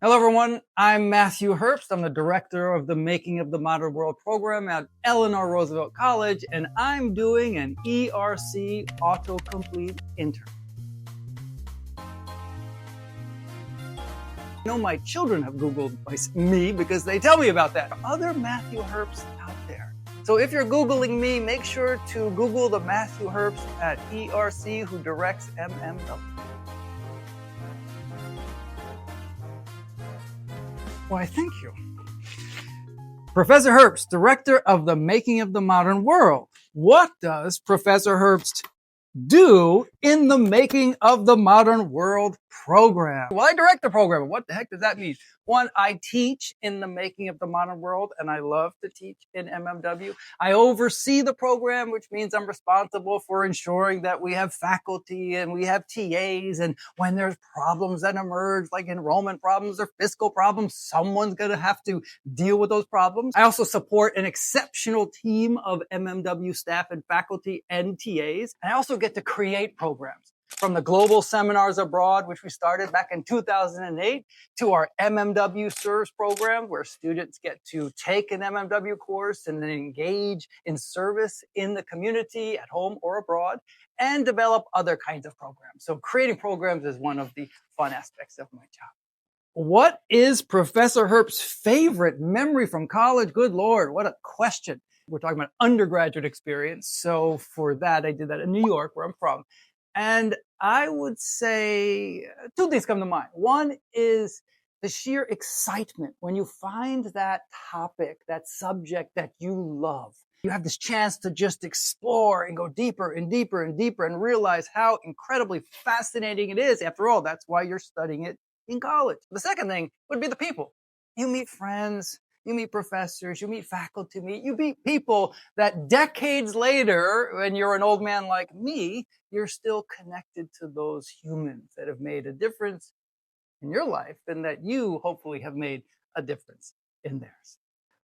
Hello, everyone. I'm Matthew Herbst. I'm the director of the Making of the Modern World program at Eleanor Roosevelt College, and I'm doing an ERC autocomplete intern. I know my children have Googled me because they tell me about that. Other Matthew Herbsts out there. So if you're Googling me, make sure to Google the Matthew Herbst at ERC who directs MMW. Why, thank you. Professor Herbst, director of the Making of the Modern World. What does Professor Herbst do in the Making of the Modern World program? Well, I direct the program. What the heck does that mean? One, I teach in the Making of the Modern World, and I love to teach in MMW. I oversee the program, which means I'm responsible for ensuring that we have faculty and we have TAs, and when there's problems that emerge, like enrollment problems or fiscal problems, someone's going to have to deal with those problems. I also support an exceptional team of MMW staff and faculty and TAs. And I also get to create programs, from the global seminars abroad, which we started back in 2008, to our MMW Serves program, where students get to take an MMW course and then engage in service in the community at home or abroad, and develop other kinds of programs. So creating programs is one of the fun aspects of my job. What is Professor Herbst's favorite memory from college? Good Lord, what a question. We're talking about undergraduate experience. So for that, I did that in New York, where I'm from. And I would say two things come to mind. One is the sheer excitement when you find that topic, that subject that you love. You have this chance to just explore and go deeper and deeper and deeper and realize how incredibly fascinating it is. After all, that's why you're studying it in college. The second thing would be the people. You meet friends, you meet professors, you meet faculty, you meet people that decades later, when you're an old man like me, you're still connected to those humans that have made a difference in your life and that you hopefully have made a difference in theirs.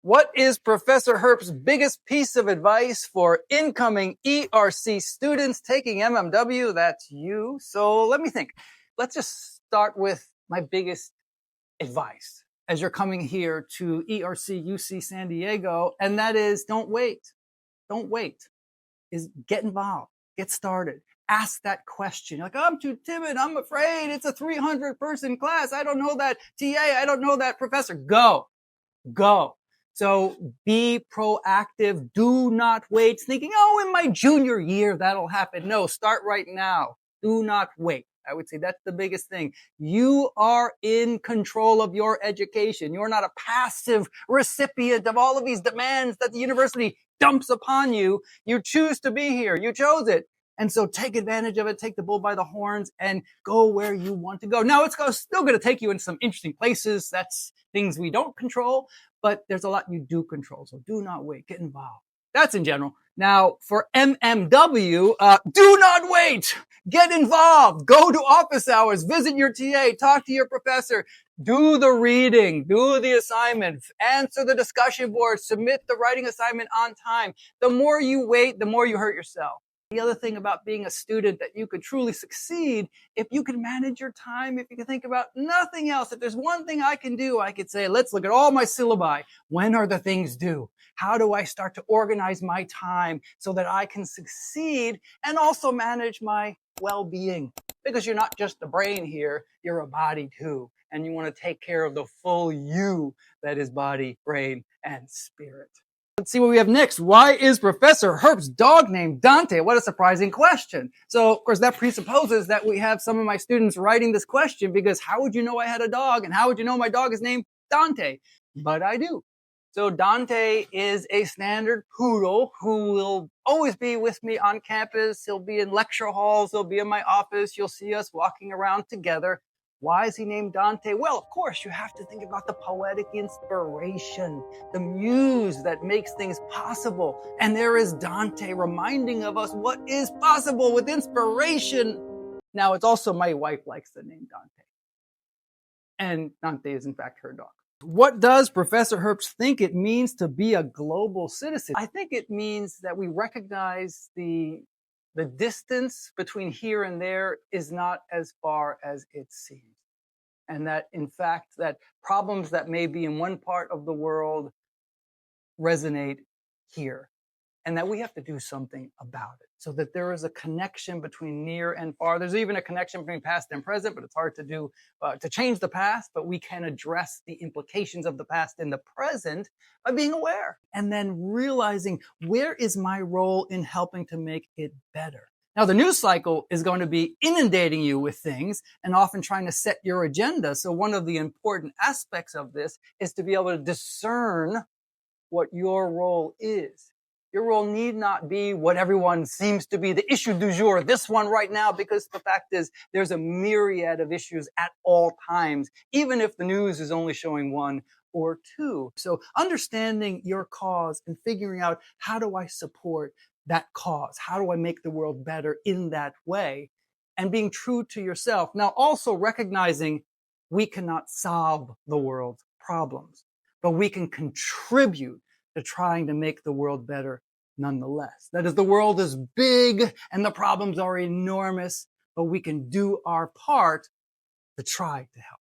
What is Professor Herbst's biggest piece of advice for incoming ERC students taking MMW? That's you. So let me think. Let's just start with my biggest advice as you're coming here to ERC UC San Diego, and that is don't wait. Don't wait. Is get involved. Get started. Ask that question. You're like, I'm too timid. I'm afraid. It's a 300-person class. I don't know that TA. I don't know that professor. Go. So be proactive. Do not wait thinking, oh, in my junior year, that'll happen. No, start right now. Do not wait. I would say that's the biggest thing. You are in control of your education. You're not a passive recipient of all of these demands that the university dumps upon you. You choose to be here. You chose it. And so take advantage of it, take the bull by the horns, and go where you want to go. Now, it's still going to take you into some interesting places. That's things we don't control, but there's a lot you do control. So do not wait. Get involved. That's in general. Now, for MMW, do not wait. Get involved. Go to office hours. Visit your TA. Talk to your professor. Do the reading. Do the assignment. Answer the discussion board. Submit the writing assignment on time. The more you wait, the more you hurt yourself. The other thing about being a student that you could truly succeed, if you can manage your time, if you can think about nothing else, if there's one thing I can do, I could say, let's look at all my syllabi. When are the things due? How do I start to organize my time so that I can succeed and also manage my well-being? Because you're not just a brain here, you're a body too. And you want to take care of the full you that is body, brain, and spirit. Let's see what we have next. Why is Professor Herbst's dog named Dante? What a surprising question. So, of course, that presupposes that we have some of my students writing this question, because how would you know I had a dog? And how would you know my dog is named Dante? But I do. So Dante is a standard poodle who will always be with me on campus. He'll be in lecture halls. He'll be in my office. You'll see us walking around together. Why is he named Dante? Well, of course, you have to think about the poetic inspiration, the muse that makes things possible. And there is Dante reminding of us what is possible with inspiration. Now, it's also my wife likes the name Dante. And Dante is, in fact, her dog. What does Professor Herbst think it means to be a global citizen? I think it means that we recognize the distance between here and there is not as far as it seems. and that in fact that problems that may be in one part of the world resonate here, and that we have to do something about it, so that there is a connection between near and far. There's even a connection between past and present, but it's hard to do to change the past, but we can address the implications of the past in the present by being aware and then realizing, where is my role in helping to make it better? Now, the news cycle is going to be inundating you with things and often trying to set your agenda. So one of the important aspects of this is to be able to discern what your role is. Your role need not be what everyone seems to be the issue du jour, this one right now, because the fact is there's a myriad of issues at all times, even if the news is only showing one or two. So understanding your cause and figuring out, how do I support that cause? How do I make the world better in that way? And being true to yourself. Now, also recognizing we cannot solve the world's problems, but we can contribute to trying to make the world better nonetheless. That is, the world is big and the problems are enormous, but we can do our part to try to help.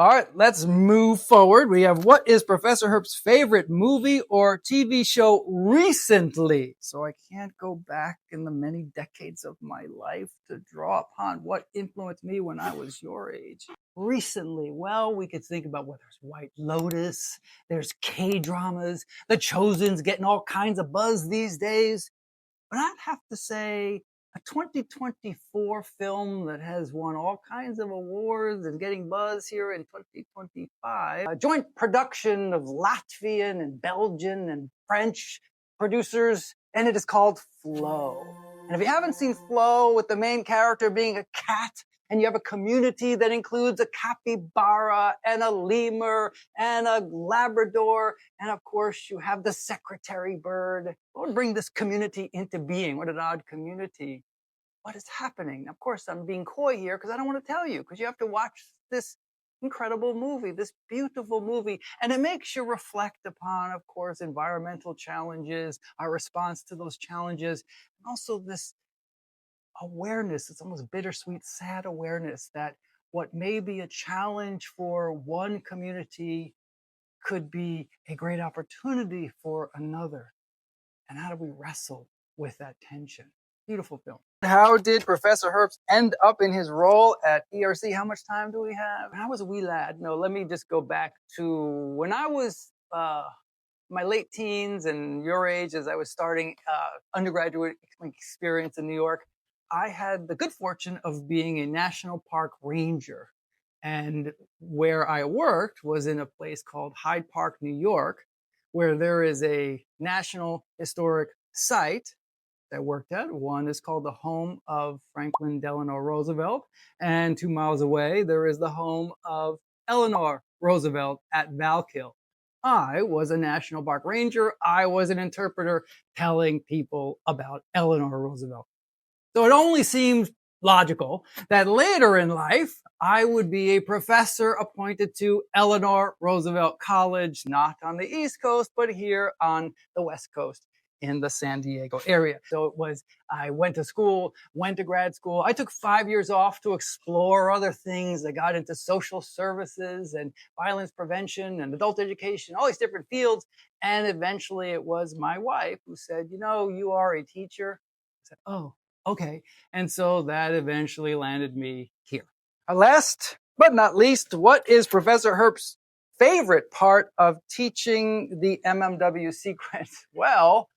All right, let's move forward. We have, what is Professor Herbst's favorite movie or TV show recently? So I can't go back in the many decades of my life to draw upon what influenced me when I was your age. Recently, well, we could think about, well, there's White Lotus, there's K-dramas, The Chosen's getting all kinds of buzz these days. But I'd have to say a 2024 film that has won all kinds of awards and getting buzz here in 2025. A joint production of Latvian and Belgian and French producers, and it is called Flow. And if you haven't seen Flow, with the main character being a cat, and you have a community that includes a capybara and a lemur and a Labrador, and of course you have the secretary bird. What would bring this community into being? What an odd community. What is happening? Of course, I'm being coy here because I don't want to tell you, because you have to watch this incredible movie, this beautiful movie. And it makes you reflect upon, of course, environmental challenges, our response to those challenges, and also this awareness. It's almost bittersweet, sad awareness that what may be a challenge for one community could be a great opportunity for another. And how do we wrestle with that tension? Beautiful film. How did Professor Herbst end up in his role at ERC? How much time do we have? When I was a wee lad, no, let me just go back to when I was my late teens and your age, as I was starting undergraduate experience in New York. I had the good fortune of being a national park ranger. And where I worked was in a place called Hyde Park, New York, where there is a national historic site that I worked at. One is called the home of Franklin Delano Roosevelt. And 2 miles away, there is the home of Eleanor Roosevelt at Valkill. I was a national park ranger. I was an interpreter telling people about Eleanor Roosevelt. So it only seemed logical that later in life, I would be a professor appointed to Eleanor Roosevelt College, not on the East Coast, but here on the West Coast in the San Diego area. So it was, I went to school, went to grad school. I took 5 years off to explore other things. I got into social services and violence prevention and adult education, all these different fields. And eventually it was my wife who said, you know, you are a teacher. I said, oh, okay. And so that eventually landed me here. Last but not least, what is Professor Herbst's favorite part of teaching the MMW sequence? Well,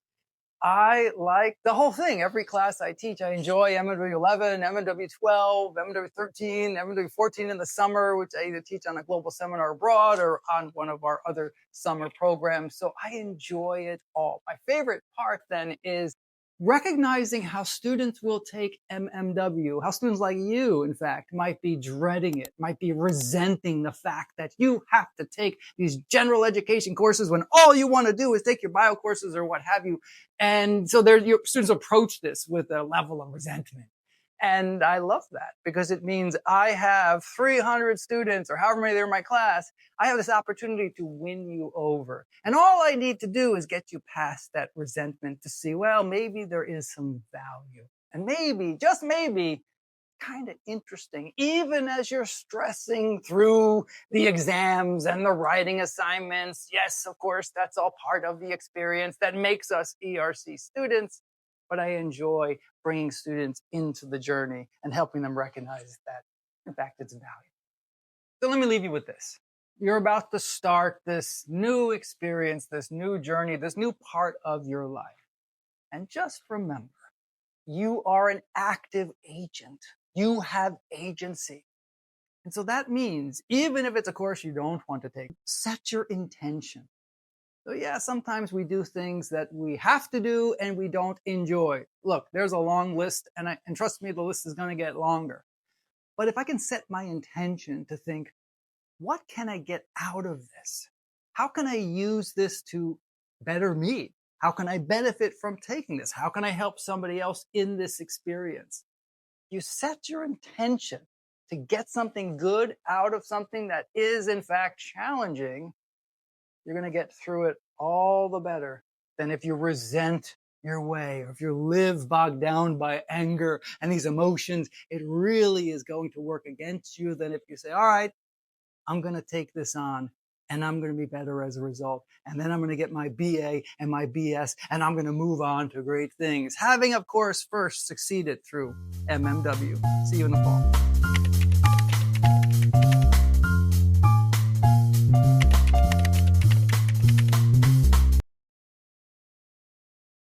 I like the whole thing. Every class I teach, I enjoy MMW 11, MMW 12, MMW 13, MMW 14 in the summer, which I either teach on a global seminar abroad or on one of our other summer programs. So I enjoy it all. My favorite part then is recognizing how students will take MMW, how students like you, in fact, might be dreading it, might be resenting the fact that you have to take these general education courses when all you want to do is take your bio courses or what have you. And so your students approach this with a level of resentment. And I love that because it means I have 300 students or however many there in my class. I have this opportunity to win you over. And all I need to do is get you past that resentment to see, well, maybe there is some value. And maybe, just maybe, kind of interesting, even as you're stressing through the exams and the writing assignments. Yes, of course, that's all part of the experience that makes us ERC students, but I enjoy bringing students into the journey and helping them recognize that, in fact, it's valuable. So let me leave you with this. You're about to start this new experience, this new journey, this new part of your life. And just remember, you are an active agent. You have agency. And so that means, even if it's a course you don't want to take, set your intention. So yeah, sometimes we do things that we have to do and we don't enjoy. Look, there's a long list, and trust me, the list is going to get longer. But if I can set my intention to think, what can I get out of this? How can I use this to better me? How can I benefit from taking this? How can I help somebody else in this experience? You set your intention to get something good out of something that is, in fact, challenging. You're going to get through it all the better than if you resent your way, or if you live bogged down by anger and these emotions. It really is going to work against you than if you say, all right, I'm going to take this on and I'm going to be better as a result. And then I'm going to get my BA and my BS and I'm going to move on to great things. Having, of course, first succeeded through MMW. See you in the fall.